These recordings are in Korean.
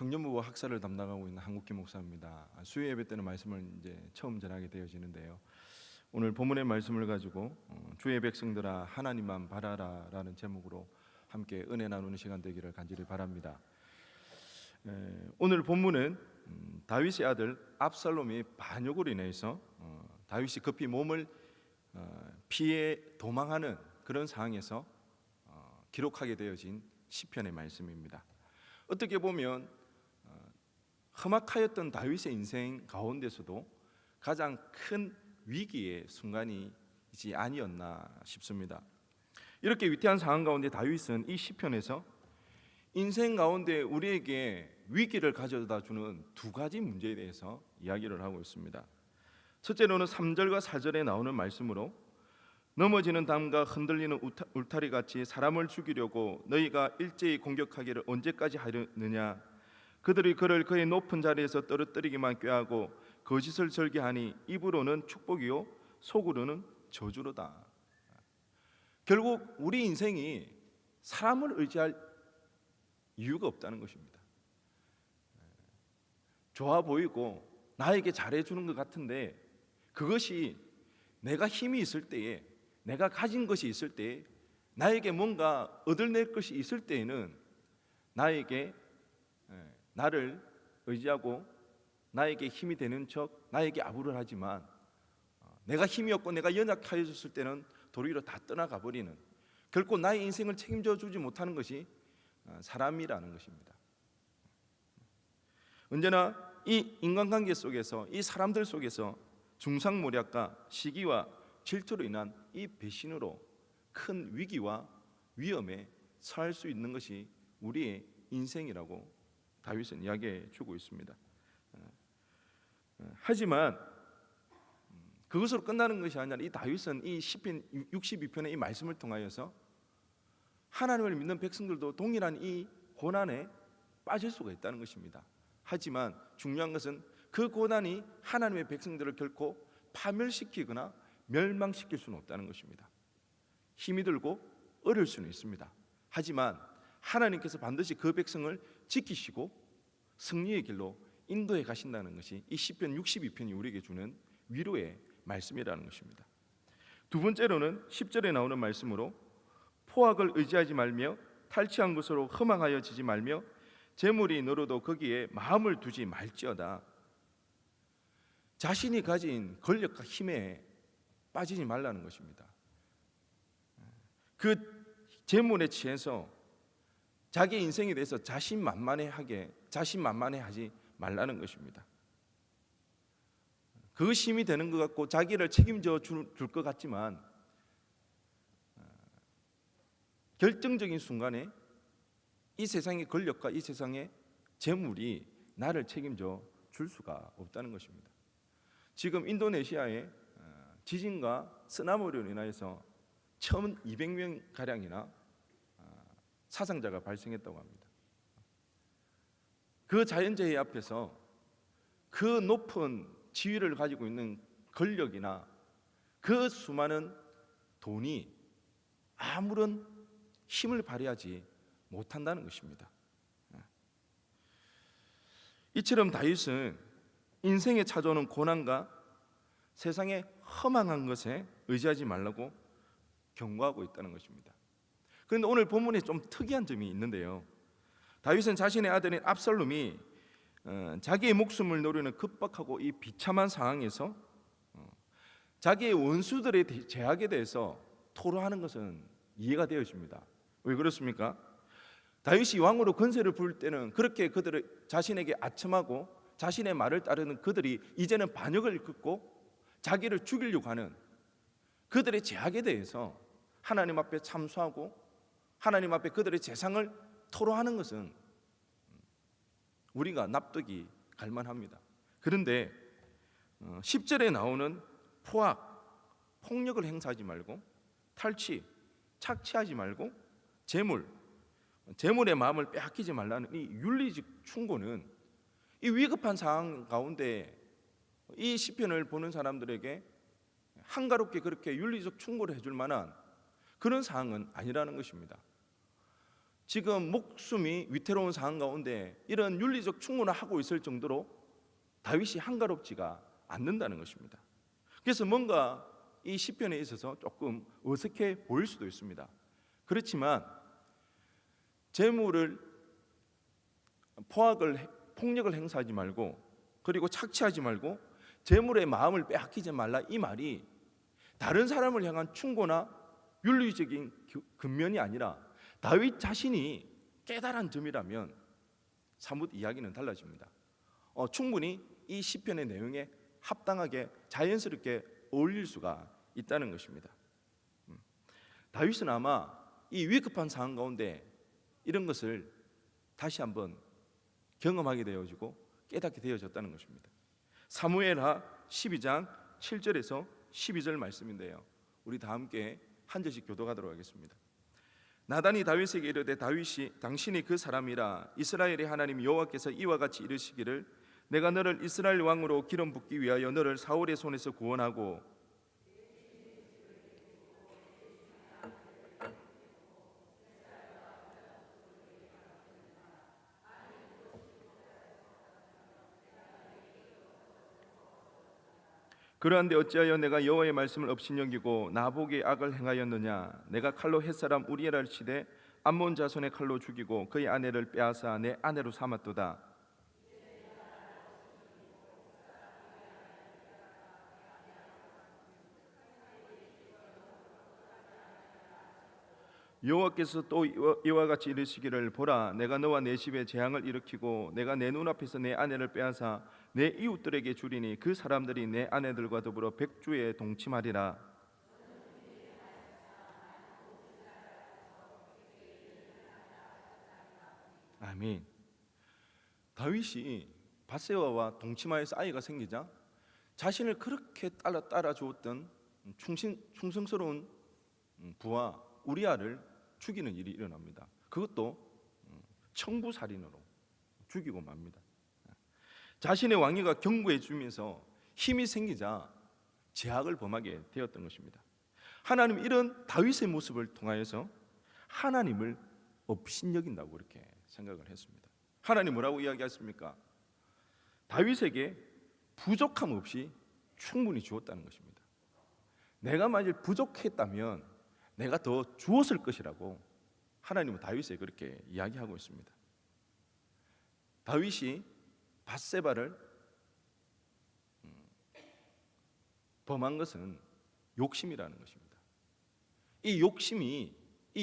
청년부부 학사를 담당하고 있는 한국기 목사입니다. 수요 예배 때는 말씀을 이제 처음 전하게 되어지는데요. 오늘 본문의 말씀을 가지고 주의 백성들아 하나님만 바라라라는 제목으로 함께 은혜 나누는 시간 되기를 간절히 바랍니다. 오늘 본문은 다윗의 아들 압살롬이 반역으로 인해서 다윗이 급히 몸을 피해 도망하는 그런 상황에서 기록하게 되어진 시편의 말씀입니다. 어떻게 보면 험악하였던 다윗의 인생 가운데서도 가장 큰 위기의 순간이지 아니었나 싶습니다. 이렇게 위태한 상황 가운데 다윗은 이 시편에서 인생 가운데 우리에게 위기를 가져다 주는 두 가지 문제에 대해서 이야기를 하고 있습니다. 첫째로는 3절과 4절에 나오는 말씀으로 넘어지는 담과 흔들리는 울타리 같이 사람을 죽이려고 너희가 일제히 공격하기를 언제까지 하려느냐. 그들이 그를 그의 높은 자리에서 떨어뜨리기만 꾀하고 거짓을 절개하니 입으로는 축복이요 속으로는 저주로다. 결국 우리 인생이 사람을 의지할 이유가 없다는 것입니다. 좋아 보이고 나에게 잘해주는 것 같은데 그것이 내가 힘이 있을 때에, 내가 가진 것이 있을 때에, 나에게 뭔가 얻어낼 것이 있을 때에는 나를 의지하고 나에게 힘이 되는 척 나에게 아부를 하지만 내가 힘이 없고 내가 연약해졌을 때는 도리로 다 떠나가 버리는, 결코 나의 인생을 책임져 주지 못하는 것이 사람이라는 것입니다. 언제나 이 인간관계 속에서, 이 사람들 속에서 중상모략과 시기와 질투로 인한 이 배신으로 큰 위기와 위험에 처할 수 있는 것이 우리의 인생이라고 다윗은 이야기해 주고 있습니다. 하지만 그것으로 끝나는 것이 아니라 이 다윗은 이 시편 62편의 이 말씀을 통하여서 하나님을 믿는 백성들도 동일한 이 고난에 빠질 수가 있다는 것입니다. 하지만 중요한 것은 그 고난이 하나님의 백성들을 결코 파멸시키거나 멸망시킬 수는 없다는 것입니다. 힘이 들고 어려울 수는 있습니다. 하지만 하나님께서 반드시 그 백성을 지키시고 승리의 길로 인도해 가신다는 것이 이 시편 62편이 우리에게 주는 위로의 말씀이라는 것입니다. 두 번째로는 10절에 나오는 말씀으로 포악을 의지하지 말며 탈취한 것으로 허망하여지지 말며 재물이 너로도 거기에 마음을 두지 말지어다. 자신이 가진 권력과 힘에 빠지지 말라는 것입니다. 그 재물에 취해서 자기 인생에 대해서 자신만만해하지 말라는 것입니다. 그것이 힘이 되는 것 같고 자기를 책임져 줄 것 같지만 결정적인 순간에 이 세상의 권력과 이 세상의 재물이 나를 책임져 줄 수가 없다는 것입니다. 지금 인도네시아의 지진과 쓰나미로 인하여서 1,200명 가량이나 사상자가 발생했다고 합니다. 그 자연재해 앞에서 그 높은 지위를 가지고 있는 권력이나 그 수많은 돈이 아무런 힘을 발휘하지 못한다는 것입니다. 이처럼 다윗은 인생에 찾아오는 고난과 세상의 허망한 것에 의지하지 말라고 경고하고 있다는 것입니다. 그런데 오늘 본문에 좀 특이한 점이 있는데요. 다윗은 자신의 아들인 압살롬이 자기의 목숨을 노리는 급박하고 이 비참한 상황에서 자기의 원수들의 제약에 대해서 토로하는 것은 이해가 되어집니다. 왜 그렇습니까? 다윗이 왕으로 권세를 부릴 때는 그렇게 그들을 자신에게 아첨하고 자신의 말을 따르는 그들이 이제는 반역을 일컫고 자기를 죽이려고 하는 그들의 제약에 대해서 하나님 앞에 참소하고 하나님 앞에 그들의 재상을 토로하는 것은 우리가 납득이 갈만합니다. 그런데 10절에 나오는 포악, 폭력을 행사하지 말고 탈취, 착취하지 말고 재물의 마음을 빼앗기지 말라는 이 윤리적 충고는 이 위급한 상황 가운데 이 시편을 보는 사람들에게 한가롭게 그렇게 윤리적 충고를 해줄 만한 그런 상황은 아니라는 것입니다. 지금 목숨이 위태로운 상황 가운데 이런 윤리적 충고를 하고 있을 정도로 다윗이 한가롭지가 않는다는 것입니다. 그래서 뭔가 이 시편에 있어서 조금 어색해 보일 수도 있습니다. 그렇지만 재물을 폭력을 행사하지 말고, 그리고 착취하지 말고 재물의 마음을 빼앗기지 말라, 이 말이 다른 사람을 향한 충고나 윤리적인 근면이 아니라 다윗 자신이 깨달은 점이라면 사뭇 이야기는 달라집니다. 충분히 이 시편의 내용에 합당하게 자연스럽게 어울릴 수가 있다는 것입니다. 다윗은 아마 이 위급한 상황 가운데 이런 것을 다시 한번 경험하게 되어지고 깨닫게 되어졌다는 것입니다. 사무엘하 12장 7절에서 12절 말씀인데요, 우리 다 함께 한 절씩 교독하도록 하겠습니다. 나단이 다윗에게 이르되 다윗이 당신이 그 사람이라 이스라엘의 하나님 여호와께서 이와 같이 이르시기를 내가 너를 이스라엘 왕으로 기름 붓기 위하여 너를 사울의 손에서 구원하고 그러한데 어찌하여 내가 여호와의 말씀을 업신여기고 나보기에 악을 행하였느냐? 내가 칼로 햇사람 우리엘을 치되 암몬 자손의 칼로 죽이고 그의 아내를 빼앗아 내 아내로 삼았도다. 여호와께서 또 이와 같이 이르시기를 보라 내가 너와 내 집에 재앙을 일으키고 내가 내 눈앞에서 내 아내를 빼앗아 내 이웃들에게 주리니 그 사람들이 내 아내들과 더불어 백주에 동침하리라. 아멘. 다윗이 밧세바와 동침하여서 아이가 생기자 자신을 그렇게 따라주었던 충성스러운 부하 우리아를 죽이는 일이 일어납니다. 그것도 청부살인으로 죽이고 맙니다. 자신의 왕위가 견고해지면서 힘이 생기자 제약을 범하게 되었던 것입니다. 하나님 이런 다윗의 모습을 통하여서 하나님을 업신여긴다고 그렇게 생각을 했습니다. 하나님 뭐라고 이야기했습니까? 다윗에게 부족함 없이 충분히 주었다는 것입니다. 내가 만일 부족했다면 내가 더 주었을 것이라고 하나님은 다윗에 그렇게 이야기하고 있습니다. 다윗이 밧세바를 범한 것은 욕심이라는 것입니다. 이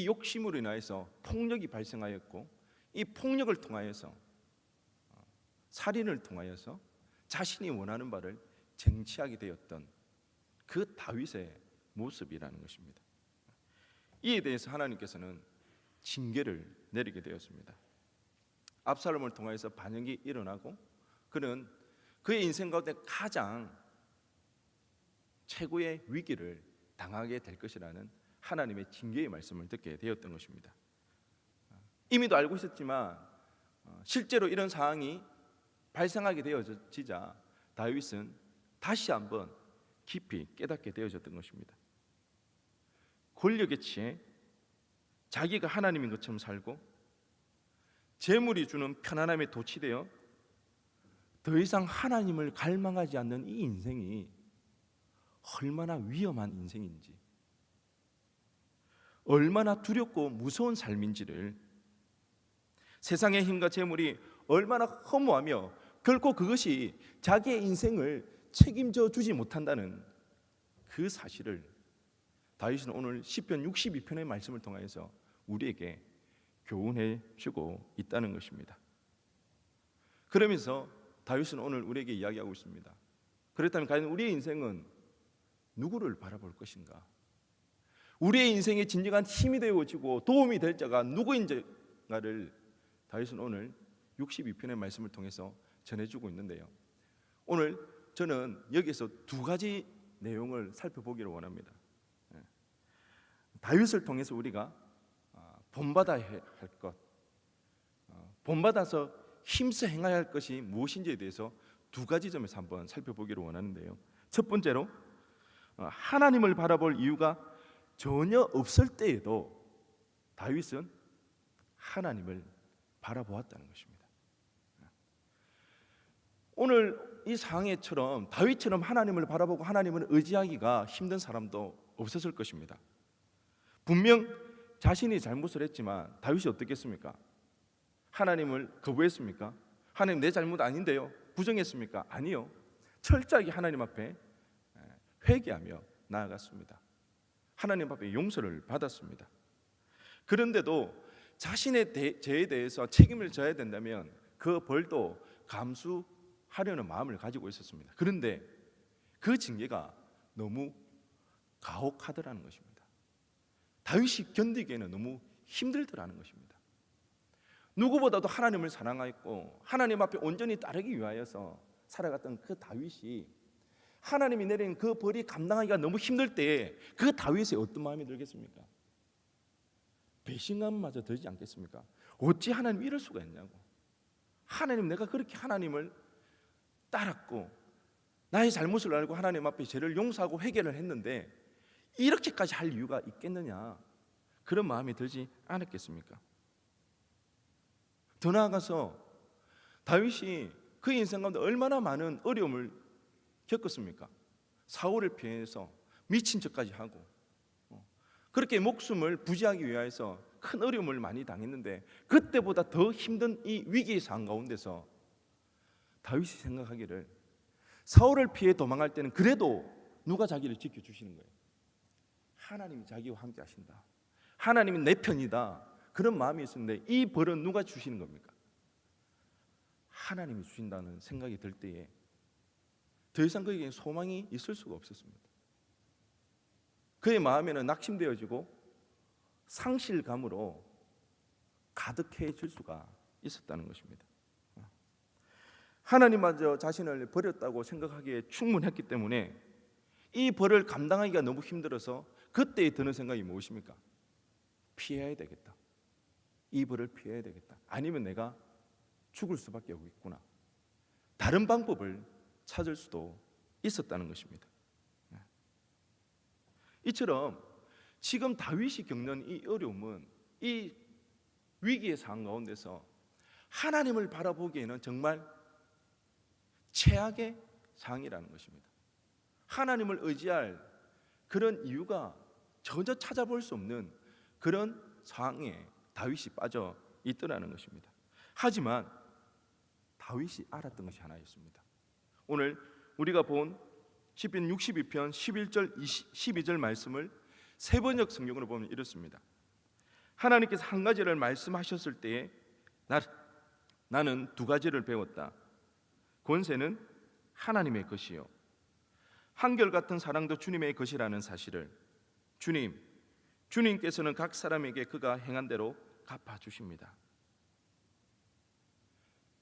욕심으로 인하여서 폭력이 발생하였고 이 폭력을 통하여서 살인을 통하여서 자신이 원하는 바를 쟁취하게 되었던 그 다윗의 모습이라는 것입니다. 이에 대해서 하나님께서는 징계를 내리게 되었습니다. 압살롬을 통해서 반역이 일어나고 그는 그의 인생 가운데 가장 최고의 위기를 당하게 될 것이라는 하나님의 징계의 말씀을 듣게 되었던 것입니다. 이미도 알고 있었지만 실제로 이런 상황이 발생하게 되어지자 다윗은 다시 한번 깊이 깨닫게 되어졌던 것입니다. 권력에 취해 자기가 하나님인 것처럼 살고 재물이 주는 편안함에 도취되어 더 이상 하나님을 갈망하지 않는 이 인생이 얼마나 위험한 인생인지, 얼마나 두렵고 무서운 삶인지를, 세상의 힘과 재물이 얼마나 허무하며 결코 그것이 자기의 인생을 책임져 주지 못한다는 그 사실을 다윗은 오늘 시편 62편의 말씀을 통해서 우리에게 교훈해 주고 있다는 것입니다. 그러면서 다윗은 오늘 우리에게 이야기하고 있습니다. 그렇다면 과연 우리의 인생은 누구를 바라볼 것인가? 우리의 인생에 진정한 힘이 되어지고 도움이 될 자가 누구인가를 다윗은 오늘 62편의 말씀을 통해서 전해주고 있는데요, 오늘 저는 여기서 두 가지 내용을 살펴보기를 원합니다. 다윗을 통해서 우리가 본받아야 할 것, 본받아서 힘써 행해야 할 것이 무엇인지에 대해서 두 가지 점에서 한번 살펴보기를 원하는데요, 첫 번째로 하나님을 바라볼 이유가 전혀 없을 때에도 다윗은 하나님을 바라보았다는 것입니다. 오늘 이 상황에처럼 다윗처럼 하나님을 바라보고 하나님을 의지하기가 힘든 사람도 없었을 것입니다. 분명 자신이 잘못을 했지만 다윗이 어떻겠습니까? 하나님을 거부했습니까? 하나님 내 잘못 아닌데요? 부정했습니까? 아니요. 철저하게 하나님 앞에 회개하며 나아갔습니다. 하나님 앞에 용서를 받았습니다. 그런데도 자신의 죄에 대해서 책임을 져야 된다면 그 벌도 감수하려는 마음을 가지고 있었습니다. 그런데 그 징계가 너무 가혹하더라는 것입니다. 다윗이 견디기에는 너무 힘들더라는 것입니다. 누구보다도 하나님을 사랑하였고 하나님 앞에 온전히 따르기 위하여서 살아갔던 그 다윗이 하나님이 내린 그 벌이 감당하기가 너무 힘들 때에 그 다윗의 어떤 마음이 들겠습니까? 배신감마저 들지 않겠습니까? 어찌 하나님 이럴 수가 있냐고. 하나님, 내가 그렇게 하나님을 따랐고 나의 잘못을 알고 하나님 앞에 죄를 용서하고 회개를 했는데 이렇게까지 할 이유가 있겠느냐, 그런 마음이 들지 않았겠습니까? 더 나아가서 다윗이 그 인생 가운데 얼마나 많은 어려움을 겪었습니까? 사울을 피해서 미친 척까지 하고 그렇게 목숨을 부지하기 위해서 큰 어려움을 많이 당했는데 그때보다 더 힘든 이 위기의 상황 가운데서 다윗이 생각하기를 사울을 피해 도망갈 때는 그래도 누가 자기를 지켜주시는 거예요? 하나님이 자기와 함께 하신다, 하나님이 내 편이다, 그런 마음이 있었는데 이 벌은 누가 주시는 겁니까? 하나님이 주신다는 생각이 들 때에 더 이상 그에게 소망이 있을 수가 없었습니다. 그의 마음에는 낙심되어지고 상실감으로 가득해질 수가 있었다는 것입니다. 하나님마저 자신을 버렸다고 생각하기에 충분했기 때문에 이 벌을 감당하기가 너무 힘들어서 그때에 드는 생각이 무엇입니까? 피해야 되겠다, 이 벌을 피해야 되겠다, 아니면 내가 죽을 수밖에 없겠구나, 다른 방법을 찾을 수도 있었다는 것입니다. 이처럼 지금 다윗이 겪는 이 어려움은 이 위기의 상황 가운데서 하나님을 바라보기에는 정말 최악의 상황이라는 것입니다. 하나님을 의지할 그런 이유가 전혀 찾아볼 수 없는 그런 상황에 다윗이 빠져 있더라는 것입니다. 하지만 다윗이 알았던 것이 하나 있습니다. 오늘 우리가 본 시편 62편 11절 12절 말씀을 세번역 성경으로 보면 이렇습니다. 하나님께서 한 가지를 말씀하셨을 때에 나는 두 가지를 배웠다. 권세는 하나님의 것이요 한결같은 사랑도 주님의 것이라는 사실을. 주님께서는 각 사람에게 그가 행한 대로 갚아주십니다.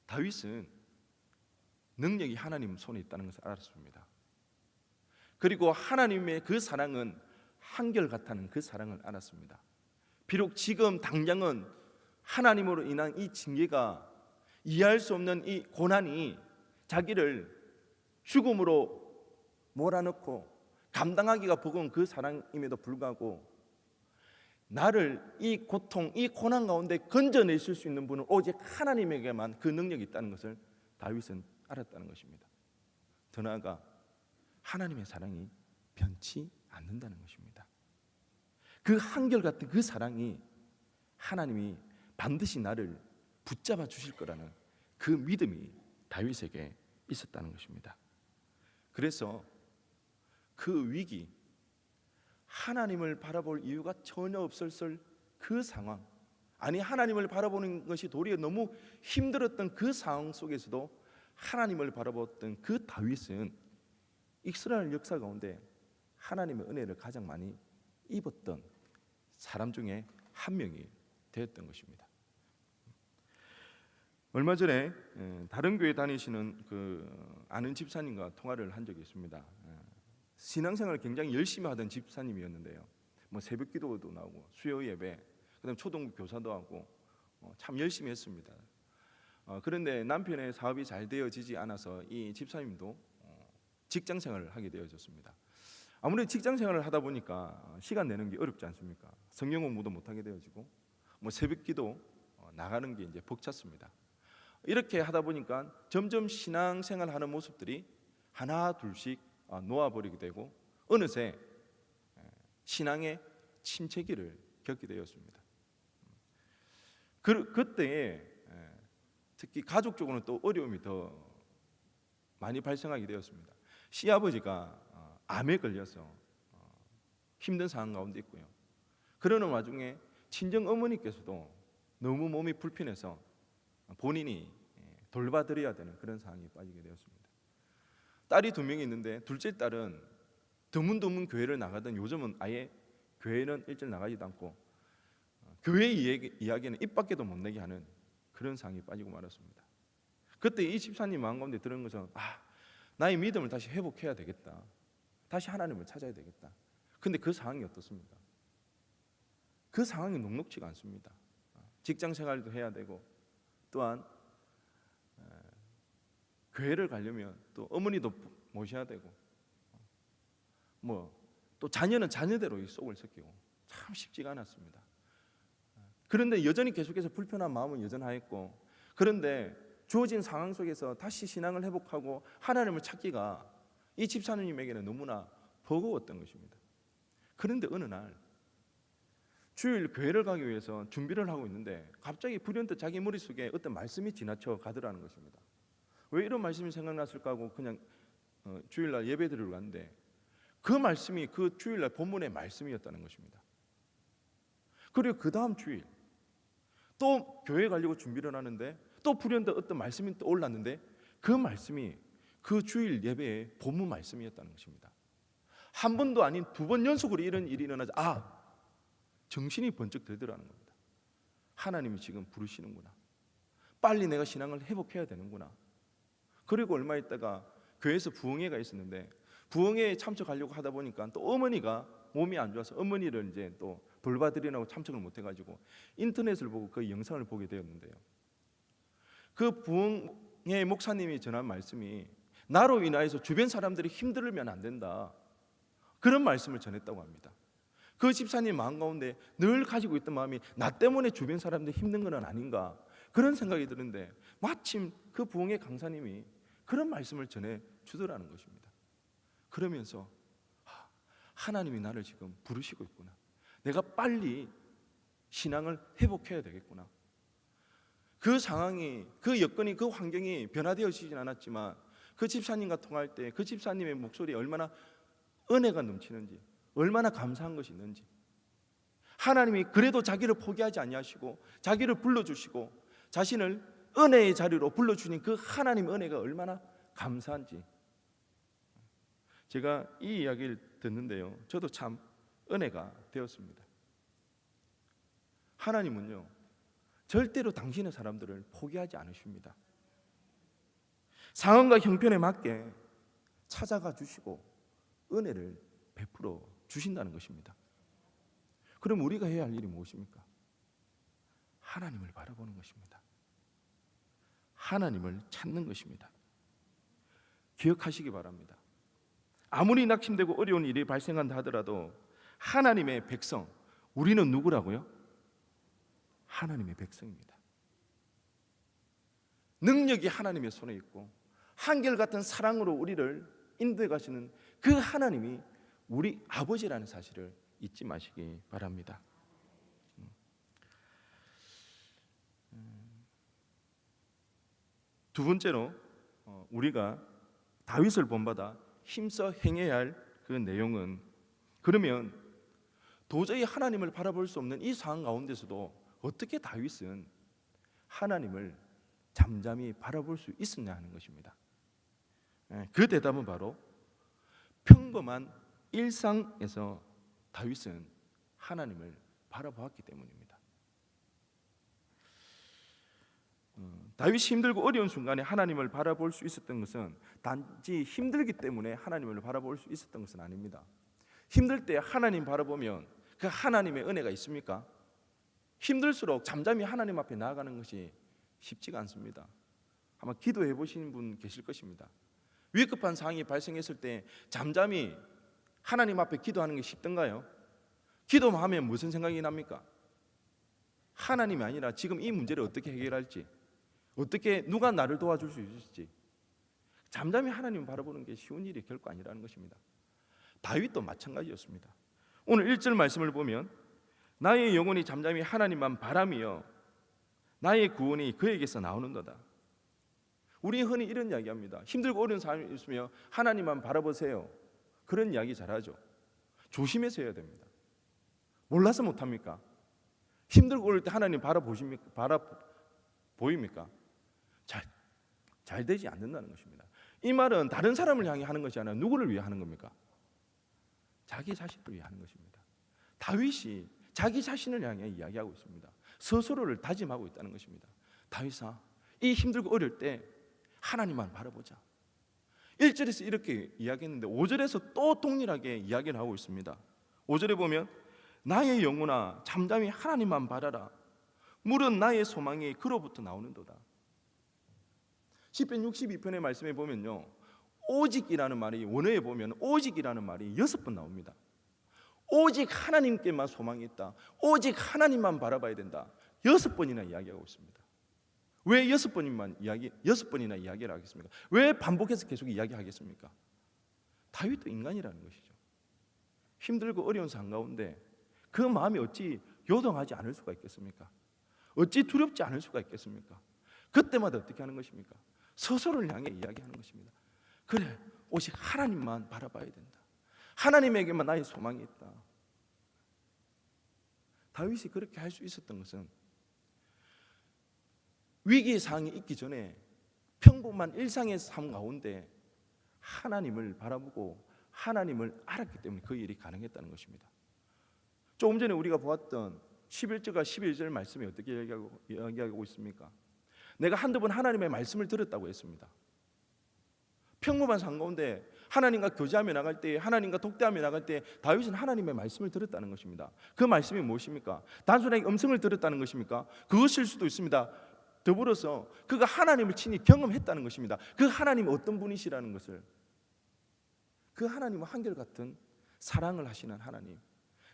다윗은 능력이 하나님 손에 있다는 것을 알았습니다. 그리고 하나님의 그 사랑은 한결같다는 그 사랑을 알았습니다. 비록 지금 당장은 하나님으로 인한 이 징계가, 이해할 수 없는 이 고난이 자기를 죽음으로 몰아넣고 감당하기가 버거운 그 사랑임에도 불구하고 나를 이 고통, 이 고난 가운데 건져내실 수 있는 분은 오직 하나님에게만 그 능력이 있다는 것을 다윗은 알았다는 것입니다. 더 나아가 하나님의 사랑이 변치 않는다는 것입니다. 그 한결같은 그 사랑이 하나님이 반드시 나를 붙잡아 주실 거라는 그 믿음이 다윗에게 있었다는 것입니다. 그래서 그 위기, 하나님을 바라볼 이유가 전혀 없었을 그 상황, 아니 하나님을 바라보는 것이 도리어 너무 힘들었던 그 상황 속에서도 하나님을 바라보았던 그 다윗은 이스라엘 역사 가운데 하나님의 은혜를 가장 많이 입었던 사람 중에 한 명이 되었던 것입니다. 얼마 전에 다른 교회 다니시는 그 아는 집사님과 통화를 한 적이 있습니다. 신앙생활을 굉장히 열심히 하던 집사님이었는데요. 뭐 새벽기도도 나오고 수요 예배, 그다음 초등부 교사도 하고 참 열심히 했습니다. 그런데 남편의 사업이 잘 되어지지 않아서 이 집사님도 직장 생활을 하게 되어졌습니다. 아무래도 직장 생활을 하다 보니까 시간 내는 게 어렵지 않습니까? 성경 공부도 못하게 되어지고 뭐 새벽기도 나가는 게 이제 벅찼습니다. 이렇게 하다 보니까 점점 신앙생활하는 모습들이 하나 둘씩 놓아버리게 되고 어느새 신앙의 침체기를 겪게 되었습니다. 그때에 특히 가족적으로는 또 어려움이 더 많이 발생하게 되었습니다. 시아버지가 암에 걸려서 힘든 상황 가운데 있고요. 그러는 와중에 친정 어머니께서도 너무 몸이 불편해서 본인이 돌봐드려야 되는 그런 상황에 빠지게 되었습니다. 딸이 2명이 있는데 둘째 딸은 드문드문 교회를 나가던 요즘은 아예 교회는 일절 나가지도 않고 교회 이야기는 입 밖에도 못 내게 하는 그런 상황에 빠지고 말았습니다. 그때 이 집사님 마음 가운데 들은 것은 나의 믿음을 다시 회복해야 되겠다. 다시 하나님을 찾아야 되겠다. 근데 그 상황이 어떻습니까? 그 상황이 녹록지가 않습니다. 직장 생활도 해야 되고 또한 교회를 가려면 또 어머니도 모셔야 되고 또 자녀는 자녀대로 이 속을 썩히고 참 쉽지가 않았습니다. 그런데 여전히 계속해서 불편한 마음은 여전하였고 그런데 주어진 상황 속에서 다시 신앙을 회복하고 하나님을 찾기가 이 집사님에게는 너무나 버거웠던 것입니다. 그런데 어느 날 주일 교회를 가기 위해서 준비를 하고 있는데 갑자기 불현듯 자기 머릿속에 어떤 말씀이 지나쳐 가더라는 것입니다. 왜 이런 말씀이 생각났을까 하고 그냥 주일날 예배 드리러 갔는데 그 말씀이 그 주일날 본문의 말씀이었다는 것입니다. 그리고 그 다음 주일 또 교회 가려고 준비를 하는데 또 불현듯 어떤 말씀이 또 올랐는데 그 말씀이 그 주일 예배의 본문 말씀이었다는 것입니다. 한 번도 아닌 2번 연속으로 이런 일이 일어나자 정신이 번쩍 들더라는 겁니다. 하나님이 지금 부르시는구나. 빨리 내가 신앙을 회복해야 되는구나. 그리고 얼마 있다가 교회에서 부흥회가 있었는데 부흥회에 참석하려고 하다 보니까 또 어머니가 몸이 안 좋아서 어머니를 이제 또 돌봐드리라고 참석을 못 해가지고 인터넷을 보고 그 영상을 보게 되었는데요. 그 부흥회 목사님이 전한 말씀이 나로 인하여서 주변 사람들이 힘들면 안 된다. 그런 말씀을 전했다고 합니다. 그 집사님 마음 가운데 늘 가지고 있던 마음이 나 때문에 주변 사람들이 힘든 건 아닌가 그런 생각이 드는데 마침 그 부흥회 강사님이 그런 말씀을 전해 주더라는 것입니다. 그러면서 하나님이 나를 지금 부르시고 있구나. 내가 빨리 신앙을 회복해야 되겠구나. 그 상황이, 그 여건이, 그 환경이 변화되어지진 않았지만 그 집사님과 통할 때 그 집사님의 목소리에 얼마나 은혜가 넘치는지, 얼마나 감사한 것이 있는지, 하나님이 그래도 자기를 포기하지 아니하시고 자기를 불러주시고 자신을 은혜의 자리로 불러주신 그 하나님의 은혜가 얼마나 감사한지 제가 이 이야기를 듣는데요, 저도 참 은혜가 되었습니다. 하나님은요 절대로 당신의 사람들을 포기하지 않으십니다. 상황과 형편에 맞게 찾아가 주시고 은혜를 베풀어 주신다는 것입니다. 그럼 우리가 해야 할 일이 무엇입니까? 하나님을 바라보는 것입니다. 하나님을 찾는 것입니다. 기억하시기 바랍니다. 아무리 낙심되고 어려운 일이 발생한다 하더라도 하나님의 백성, 우리는 누구라고요? 하나님의 백성입니다. 능력이 하나님의 손에 있고 한결같은 사랑으로 우리를 인도해 가시는 그 하나님이 우리 아버지라는 사실을 잊지 마시기 바랍니다. 두 번째로 우리가 다윗을 본받아 힘써 행해야 할 그 내용은, 그러면 도저히 하나님을 바라볼 수 없는 이 상황 가운데서도 어떻게 다윗은 하나님을 잠잠히 바라볼 수 있었냐 하는 것입니다. 그 대답은 바로 평범한 일상에서 다윗은 하나님을 바라보았기 때문입니다. 다윗이 힘들고 어려운 순간에 하나님을 바라볼 수 있었던 것은 단지 힘들기 때문에 하나님을 바라볼 수 있었던 것은 아닙니다. 힘들 때 하나님 바라보면 그 하나님의 은혜가 있습니까? 힘들수록 잠잠히 하나님 앞에 나아가는 것이 쉽지가 않습니다. 아마 기도해 보신 분 계실 것입니다. 위급한 상황이 발생했을 때 잠잠히 하나님 앞에 기도하는 게 쉽던가요? 기도하면 무슨 생각이 납니까? 하나님이 아니라 지금 이 문제를 어떻게 해결할지, 어떻게 누가 나를 도와줄 수 있을지 잠잠히 하나님을 바라보는 게 쉬운 일이 결코 아니라는 것입니다. 다윗도 마찬가지였습니다. 오늘 1절 말씀을 보면 나의 영혼이 잠잠히 하나님만 바라며 나의 구원이 그에게서 나오는도다. 우리 흔히 이런 이야기합니다. 힘들고 어려운 사람이 있으면 하나님만 바라보세요. 그런 이야기 잘하죠. 조심해서 해야 됩니다. 몰라서 못합니까? 힘들고 어려울 때 하나님 보입니까? 잘 되지 않는다는 것입니다. 이 말은 다른 사람을 향해 하는 것이 아니라 누구를 위해 하는 겁니까? 자기 자신을 위해 하는 것입니다. 다윗이 자기 자신을 향해 이야기하고 있습니다. 스스로를 다짐하고 있다는 것입니다. 다윗아, 이 힘들고 어려울 때 하나님만 바라보자. 1절에서 이렇게 이야기했는데 5절에서 또 동일하게 이야기를 하고 있습니다. 5절에 보면 나의 영혼아 잠잠히 하나님만 바라라. 물은 나의 소망이 그로부터 나오는도다. 시편 62편의 말씀에 보면요, 오직이라는 말이 원어에 보면 오직이라는 말이 6번 나옵니다. 오직 하나님께만 소망이 있다. 오직 하나님만 바라봐야 된다. 6번이나 이야기하고 있습니다. 왜 6번이나 이야기를 하겠습니까? 왜 반복해서 계속 이야기하겠습니까? 다윗도 인간이라는 것이죠. 힘들고 어려운 상황 가운데 그 마음이 어찌 요동하지 않을 수가 있겠습니까? 어찌 두렵지 않을 수가 있겠습니까? 그때마다 어떻게 하는 것입니까? 스스로를 향해 이야기하는 것입니다. 그래, 오직 하나님만 바라봐야 된다. 하나님에게만 나의 소망이 있다. 다윗이 그렇게 할 수 있었던 것은 위기의 상황이 있기 전에 평범한 일상의 삶 가운데 하나님을 바라보고 하나님을 알았기 때문에 그 일이 가능했다는 것입니다. 조금 전에 우리가 보았던 11절과 12절 말씀이 어떻게 이야기하고 있습니까? 내가 한두 번 하나님의 말씀을 들었다고 했습니다. 평범한 상황 가운데 하나님과 교제하며 나갈 때, 하나님과 독대하며 나갈 때 다윗은 하나님의 말씀을 들었다는 것입니다. 그 말씀이 무엇입니까? 단순하게 음성을 들었다는 것입니까? 그것일 수도 있습니다. 더불어서 그가 하나님을 친히 경험했다는 것입니다. 그 하나님은 어떤 분이시라는 것을, 그 하나님은 한결같은 사랑을 하시는 하나님,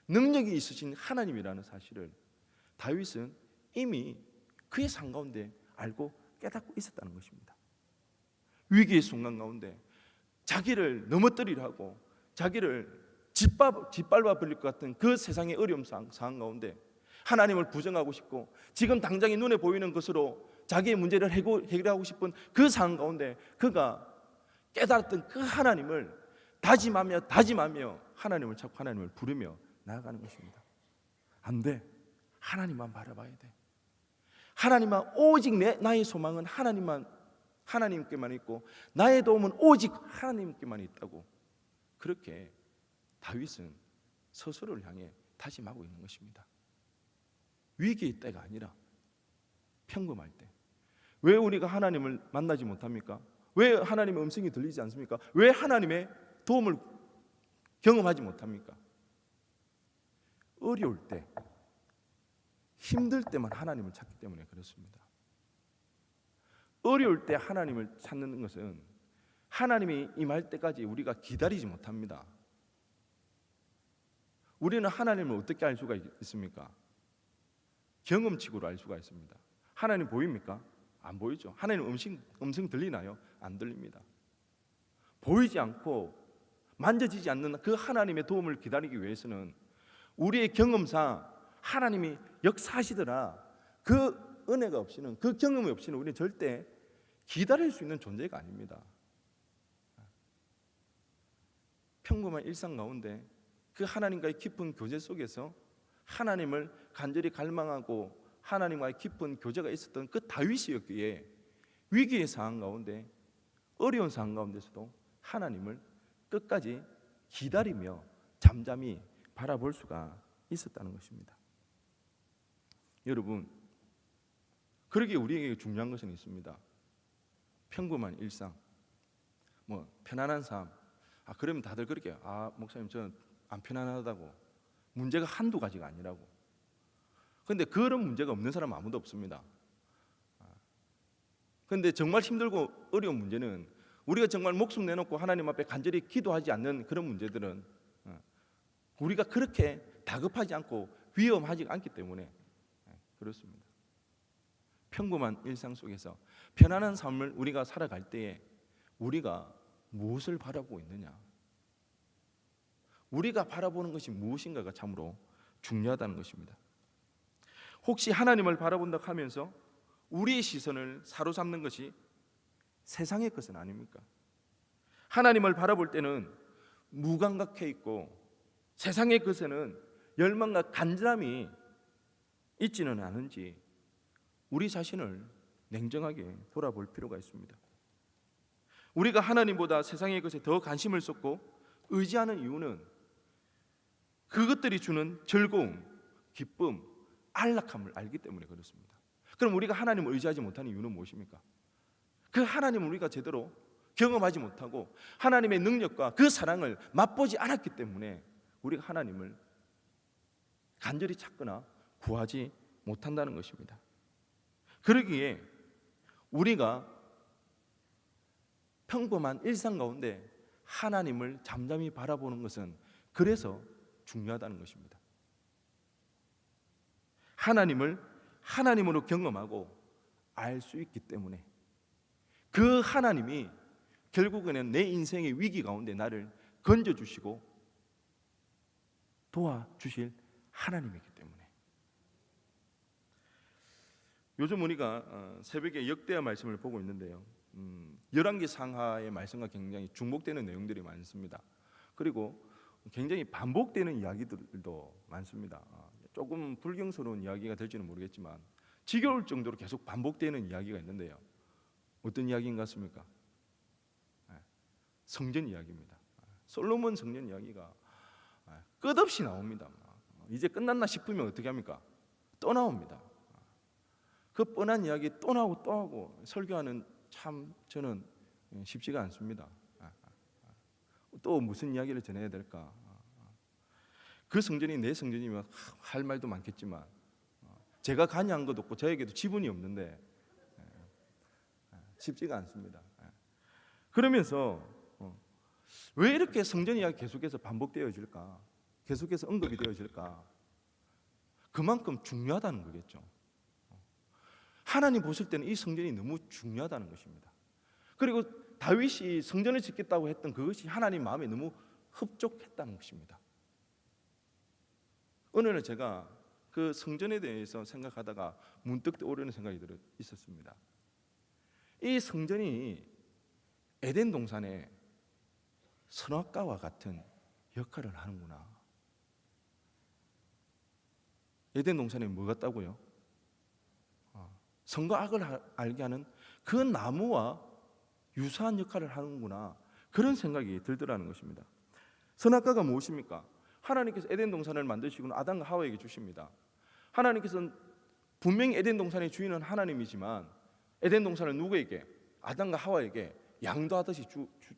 능력이 있으신 하나님이라는 사실을 다윗은 이미 그의 삶 가운데 알고 깨닫고 있었다는 것입니다. 위기의 순간 가운데 자기를 넘어뜨리려 하고 자기를 짓밟아 버릴 것 같은 그 세상의 어려움 상황 가운데 하나님을 부정하고 싶고 지금 당장에 눈에 보이는 것으로 자기의 문제를 해결하고 싶은 그 상황 가운데 그가 깨달았던 그 하나님을 다짐하며 하나님을 찾고 하나님을 부르며 나아가는 것입니다. 안 돼. 하나님만 바라봐야 돼. 하나님만, 오직 나의 소망은 하나님께만 있고 나의 도움은 오직 하나님께만 있다고, 그렇게 다윗은 스스로를 향해 다짐하고 있는 것입니다. 위기의 때가 아니라 평범할 때. 왜 우리가 하나님을 만나지 못합니까? 왜 하나님의 음성이 들리지 않습니까? 왜 하나님의 도움을 경험하지 못합니까? 어려울 때, 힘들 때만 하나님을 찾기 때문에 그렇습니다. 어려울 때 하나님을 찾는 것은 하나님이 임할 때까지 우리가 기다리지 못합니다. 우리는 하나님을 어떻게 알 수가 있습니까? 경험칙으로 알 수가 있습니다. 하나님 보입니까? 안 보이죠. 하나님 음성 들리나요? 안 들립니다. 보이지 않고 만져지지 않는 그 하나님의 도움을 기다리기 위해서는 우리의 경험상 하나님이 역사하시더라, 그 은혜가 없이는, 그 경험이 없이는 우리는 절대 기다릴 수 있는 존재가 아닙니다. 평범한 일상 가운데 그 하나님과의 깊은 교제 속에서 하나님을 간절히 갈망하고 하나님과의 깊은 교제가 있었던 그 다윗이었기에 위기의 상황 가운데, 어려운 상황 가운데서도 하나님을 끝까지 기다리며 잠잠히 바라볼 수가 있었다는 것입니다. 여러분, 그러기에 우리에게 중요한 것은 있습니다. 평범한 일상, 편안한 삶. 그러면 다들 그렇게, 목사님 저는 안 편안하다고, 문제가 한두 가지가 아니라고. 그런데 그런 문제가 없는 사람은 아무도 없습니다. 그런데 정말 힘들고 어려운 문제는, 우리가 정말 목숨 내놓고 하나님 앞에 간절히 기도하지 않는 그런 문제들은 우리가 그렇게 다급하지 않고 위험하지 않기 때문에 그렇습니다. 평범한 일상 속에서 편안한 삶을 우리가 살아갈 때에 우리가 무엇을 바라보고 있느냐, 우리가 바라보는 것이 무엇인가가 참으로 중요하다는 것입니다. 혹시 하나님을 바라본다 하면서 우리의 시선을 사로잡는 것이 세상의 것은 아닙니까? 하나님을 바라볼 때는 무감각해 있고 세상의 것에는 열망과 간절함이 있지는 않은지 우리 자신을 냉정하게 돌아볼 필요가 있습니다. 우리가 하나님보다 세상의 것에 더 관심을 쏟고 의지하는 이유는 그것들이 주는 즐거움, 기쁨, 안락함을 알기 때문에 그렇습니다. 그럼 우리가 하나님을 의지하지 못하는 이유는 무엇입니까? 그 하나님을 우리가 제대로 경험하지 못하고 하나님의 능력과 그 사랑을 맛보지 않았기 때문에 우리가 하나님을 간절히 찾거나 구하지 못한다는 것입니다. 그러기에 우리가 평범한 일상 가운데 하나님을 잠잠히 바라보는 것은 그래서 중요하다는 것입니다. 하나님을 하나님으로 경험하고 알 수 있기 때문에 그 하나님이 결국에는 내 인생의 위기 가운데 나를 건져주시고 도와주실 하나님이기 때문에. 요즘 우리가 새벽에 역대하 말씀을 보고 있는데요, 열왕기 상하의 말씀과 굉장히 중복되는 내용들이 많습니다. 그리고 굉장히 반복되는 이야기들도 많습니다. 조금 불경스러운 이야기가 될지는 모르겠지만 지겨울 정도로 계속 반복되는 이야기가 있는데요, 어떤 이야기인 것 같습니까? 성전 이야기입니다. 솔로몬 성전 이야기가 끝없이 나옵니다. 이제 끝났나 싶으면 어떻게 합니까? 또 나옵니다. 그 뻔한 이야기 또 나오고 또 하고 설교하는 참 저는 쉽지가 않습니다. 또 무슨 이야기를 전해야 될까? 그 성전이 내 성전이면 할 말도 많겠지만 제가 관여한 것도 없고 저에게도 지분이 없는데 쉽지가 않습니다. 그러면서 왜 이렇게 성전 이야기 계속해서 반복되어질까? 계속해서 언급이 되어질까? 그만큼 중요하다는 거겠죠. 하나님 보실 때는 이 성전이 너무 중요하다는 것입니다. 그리고 다윗이 성전을 짓겠다고 했던 그것이 하나님 마음에 너무 흡족했다는 것입니다. 어느 날 제가 그 성전에 대해서 생각하다가 문득 떠오르는 생각이 있었습니다. 이 성전이 에덴 동산에 선악과와 같은 역할을 하는구나. 에덴 동산에 뭐 같다고요? 선과 악을 알게 하는 그 나무와 유사한 역할을 하는구나, 그런 생각이 들더라는 것입니다. 선악과가 무엇입니까? 하나님께서 에덴 동산을 만드시고 아담과 하와에게 주십니다. 하나님께서는 분명히 에덴 동산의 주인은 하나님이지만 에덴 동산을 누구에게? 아담과 하와에게 양도하듯이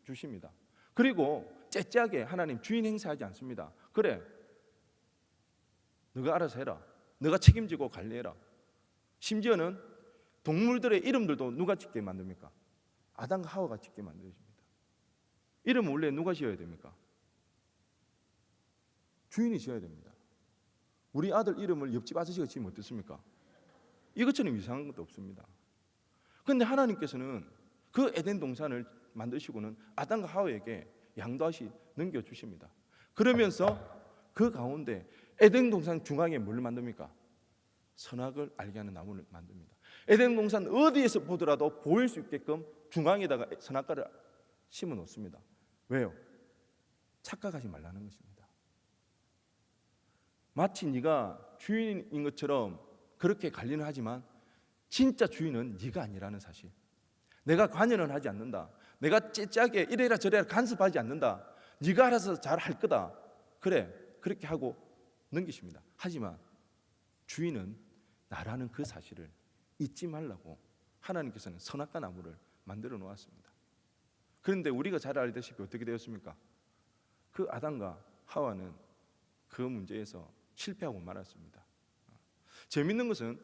주십니다. 그리고 째째하게 하나님 주인 행세하지 않습니다. 그래, 너가 알아서 해라, 너가 책임지고 관리해라. 심지어는 동물들의 이름들도 누가 짓게 만듭니까? 아담과 하와가 짓게 만드십니다. 이름은 원래 누가 지어야 됩니까? 주인이 지어야 됩니다. 우리 아들 이름을 옆집 아저씨가 지으면 어떻습니까? 이것처럼 이상한 것도 없습니다. 그런데 하나님께서는 그 에덴 동산을 만드시고는 아담과 하와에게 양도하시 넘겨주십니다. 그러면서 그 가운데 에덴 동산 중앙에 뭘 만듭니까? 선악을 알게 하는 나무를 만듭니다. 에덴 동산 어디에서 보더라도 보일 수 있게끔 중앙에다가 선악과를 심어 놓습니다. 왜요? 착각하지 말라는 것입니다. 마치 네가 주인인 것처럼 그렇게 관리는 하지만 진짜 주인은 네가 아니라는 사실. 내가 관여는 하지 않는다. 내가 째째하게 이래라 저래라 간섭하지 않는다. 네가 알아서 잘 할 거다. 그래, 그렇게 하고 넘기십니다. 하지만 주인은 나라는 그 사실을 잊지 말라고 하나님께서는 선악과 나무를 만들어 놓았습니다. 그런데 우리가 잘 알다시피 어떻게 되었습니까? 그 아담과 하와는 그 문제에서 실패하고 말았습니다. 재밌는 것은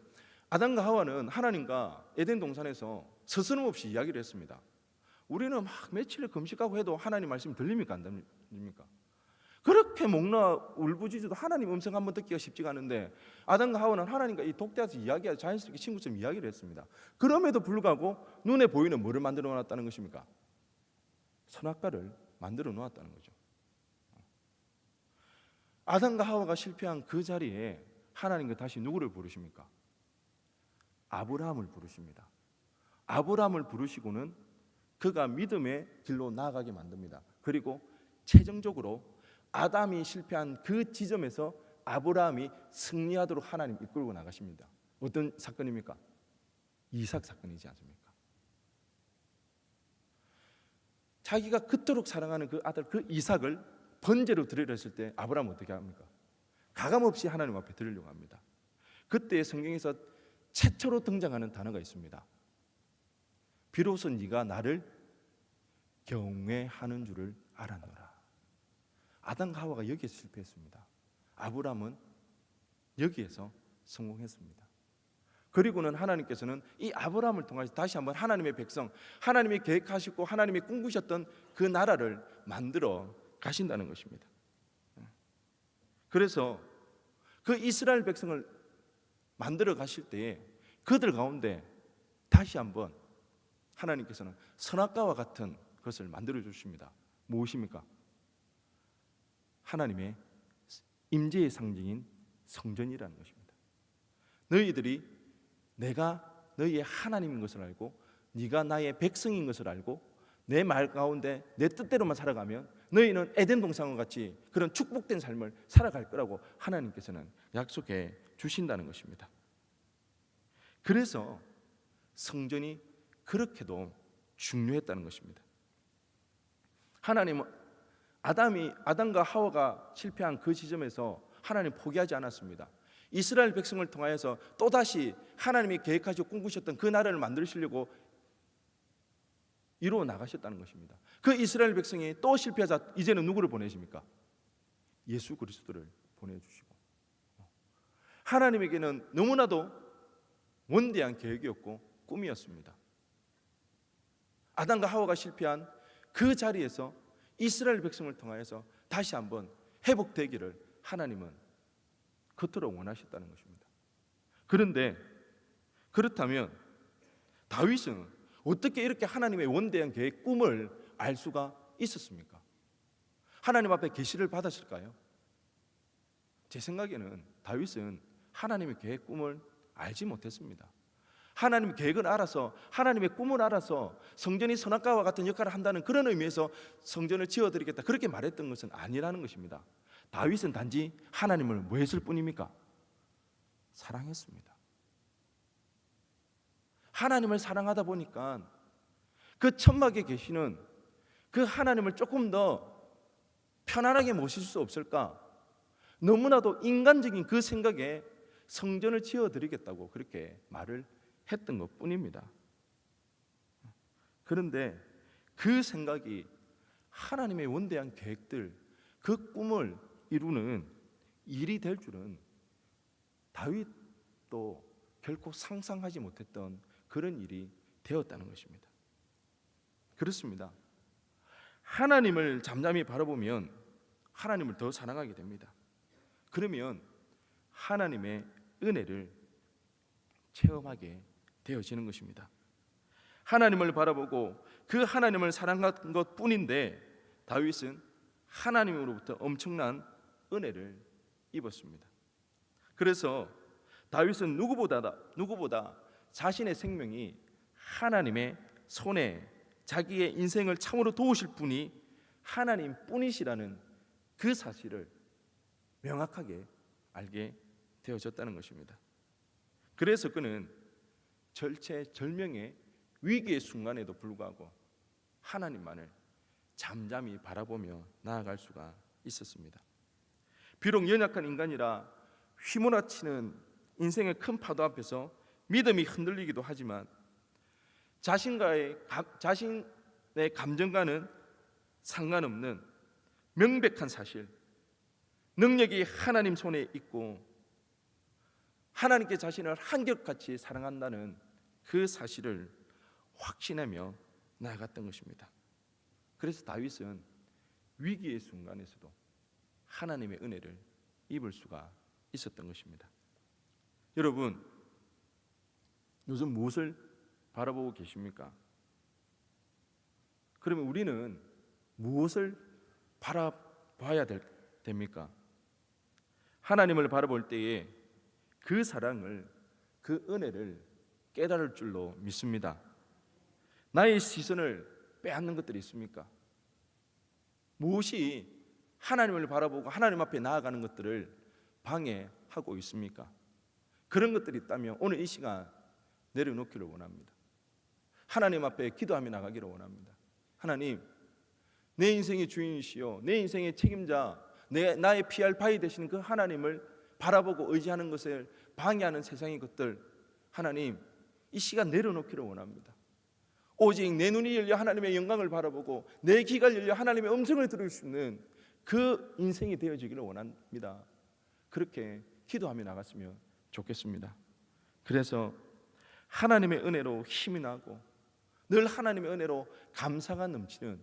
아담과 하와는 하나님과 에덴 동산에서 서스럼없이 이야기를 했습니다. 우리는 막 며칠 금식하고 해도 하나님 말씀이 들립니까? 안 들립니까? 그렇게 목나 울부짖어도 하나님 음성 한번 듣기가 쉽지가 않은데 아담과 하와는 하나님과 이 독대해서 이야기하자 자연스럽게 친구처럼 이야기를 했습니다. 그럼에도 불구하고 눈에 보이는 뭐를 만들어 놓았다는 것입니까? 선악과를 만들어 놓았다는 거죠. 아담과 하와가 실패한 그 자리에 하나님과 다시 누구를 부르십니까? 아브라함을 부르십니다. 아브라함을 부르시고는 그가 믿음의 길로 나아가게 만듭니다. 그리고 최종적으로 아담이 실패한 그 지점에서 아브라함이 승리하도록 하나님 이끌고 나가십니다. 어떤 사건입니까? 이삭 사건이지 않습니까? 자기가 그토록 사랑하는 그 아들 그 이삭을 번제로 드리려 했을 때 아브라함은 어떻게 합니까? 가감없이 하나님 앞에 드리려고 합니다. 그때 성경에서 최초로 등장하는 단어가 있습니다. 비로소 네가 나를 경외하는 줄을 알았노라. 아담과 하와가 여기에서 실패했습니다. 아브라함은 여기에서 성공했습니다. 그리고는 하나님께서는 이 아브라함을 통해서 다시 한번 하나님의 백성, 하나님이 계획하시고 하나님이 꿈꾸셨던 그 나라를 만들어 가신다는 것입니다. 그래서 그 이스라엘 백성을 만들어 가실 때에 그들 가운데 다시 한번 하나님께서는 선악과와 같은 것을 만들어 주십니다. 무엇입니까? 하나님의 임재의 상징인 성전이라는 것입니다. 너희들이 내가 너희의 하나님인 것을 알고 네가 나의 백성인 것을 알고 내 말 가운데 내 뜻대로만 살아가면 너희는 에덴 동산과 같이 그런 축복된 삶을 살아갈 거라고 하나님께서는 약속해 주신다는 것입니다. 그래서 성전이 그렇게도 중요했다는 것입니다. 하나님은 아담과 하와가 실패한 그 지점에서 하나님 포기하지 않았습니다. 이스라엘 백성을 통하여서 또다시 하나님이 계획하시고 꿈꾸셨던 그 나라를 만드시려고 이루어 나가셨다는 것입니다. 그 이스라엘 백성이 또 실패하자 이제는 누구를 보내십니까? 예수 그리스도를 보내주시고, 하나님에게는 너무나도 원대한 계획이었고 꿈이었습니다. 아담과 하와가 실패한 그 자리에서 이스라엘 백성을 통하여서 다시 한번 회복되기를 하나님은 그토록 원하셨다는 것입니다. 그런데 그렇다면 다윗은 어떻게 이렇게 하나님의 원대한 계획, 꿈을 알 수가 있었습니까? 하나님 앞에 계시를 받았을까요? 제 생각에는 다윗은 하나님의 계획, 꿈을 알지 못했습니다. 하나님의 계획을 알아서, 하나님의 꿈을 알아서 성전이 선악과와 같은 역할을 한다는 그런 의미에서 성전을 지어드리겠다 그렇게 말했던 것은 아니라는 것입니다. 다윗은 단지 하나님을 뭐 했을 뿐입니까? 사랑했습니다. 하나님을 사랑하다 보니까 그 천막에 계시는 그 하나님을 조금 더 편안하게 모실 수 없을까? 너무나도 인간적인 그 생각에 성전을 지어드리겠다고 그렇게 말을 했던 것 뿐입니다. 그런데 그 생각이 하나님의 원대한 계획들, 그 꿈을 이루는 일이 될 줄은 다윗도 결코 상상하지 못했던 그런 일이 되었다는 것입니다. 그렇습니다. 하나님을 잠잠히 바라보면 하나님을 더 사랑하게 됩니다. 그러면 하나님의 은혜를 체험하게 되어지는 것입니다. 하나님을 바라보고 그 하나님을 사랑한 것 뿐인데 다윗은 하나님으로부터 엄청난 은혜를 입었습니다. 그래서 다윗은 누구보다 자신의 생명이 하나님의 손에 자기의 인생을 참으로 도우실 분이 하나님 뿐이시라는 그 사실을 명확하게 알게 되어졌다는 것입니다. 그래서 그는 절체절명의 위기의 순간에도 불구하고 하나님만을 잠잠히 바라보며 나아갈 수가 있었습니다. 비록 연약한 인간이라 휘몰아치는 인생의 큰 파도 앞에서 믿음이 흔들리기도 하지만 자신의 감정과는 상관없는 명백한 사실, 능력이 하나님 손에 있고 하나님께 자신을 한결같이 사랑한다는 그 사실을 확신하며 나아갔던 것입니다. 그래서 다윗은 위기의 순간에서도 하나님의 은혜를 입을 수가 있었던 것입니다. 여러분, 요즘 무엇을 바라보고 계십니까? 그러면 우리는 무엇을 바라봐야 됩니까? 하나님을 바라볼 때에 그 사랑을, 그 은혜를 깨달을 줄로 믿습니다. 나의 시선을 빼앗는 것들이 있습니까? 무엇이 하나님을 바라보고 하나님 앞에 나아가는 것들을 방해하고 있습니까? 그런 것들이 있다면 오늘 이 시간 내려놓기를 원합니다. 하나님 앞에 기도하며 나가기를 원합니다. 하나님, 내 인생의 주인이시여, 내 인생의 책임자, 나의 피할 바위 되시는 그 하나님을 바라보고 의지하는 것을 방해하는 세상의 것들, 하나님 이 시간 내려놓기를 원합니다. 오직 내 눈이 열려 하나님의 영광을 바라보고 내 귀가 열려 하나님의 음성을 들을 수 있는 그 인생이 되어지기를 원합니다. 그렇게 기도하며 나갔으면 좋겠습니다. 그래서 하나님의 은혜로 힘이 나고 늘 하나님의 은혜로 감사가 넘치는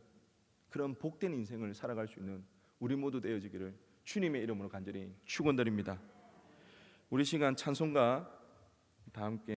그런 복된 인생을 살아갈 수 있는 우리 모두 되어지기를 주님의 이름으로 간절히 축원드립니다. 우리 시간 찬송가 다 함께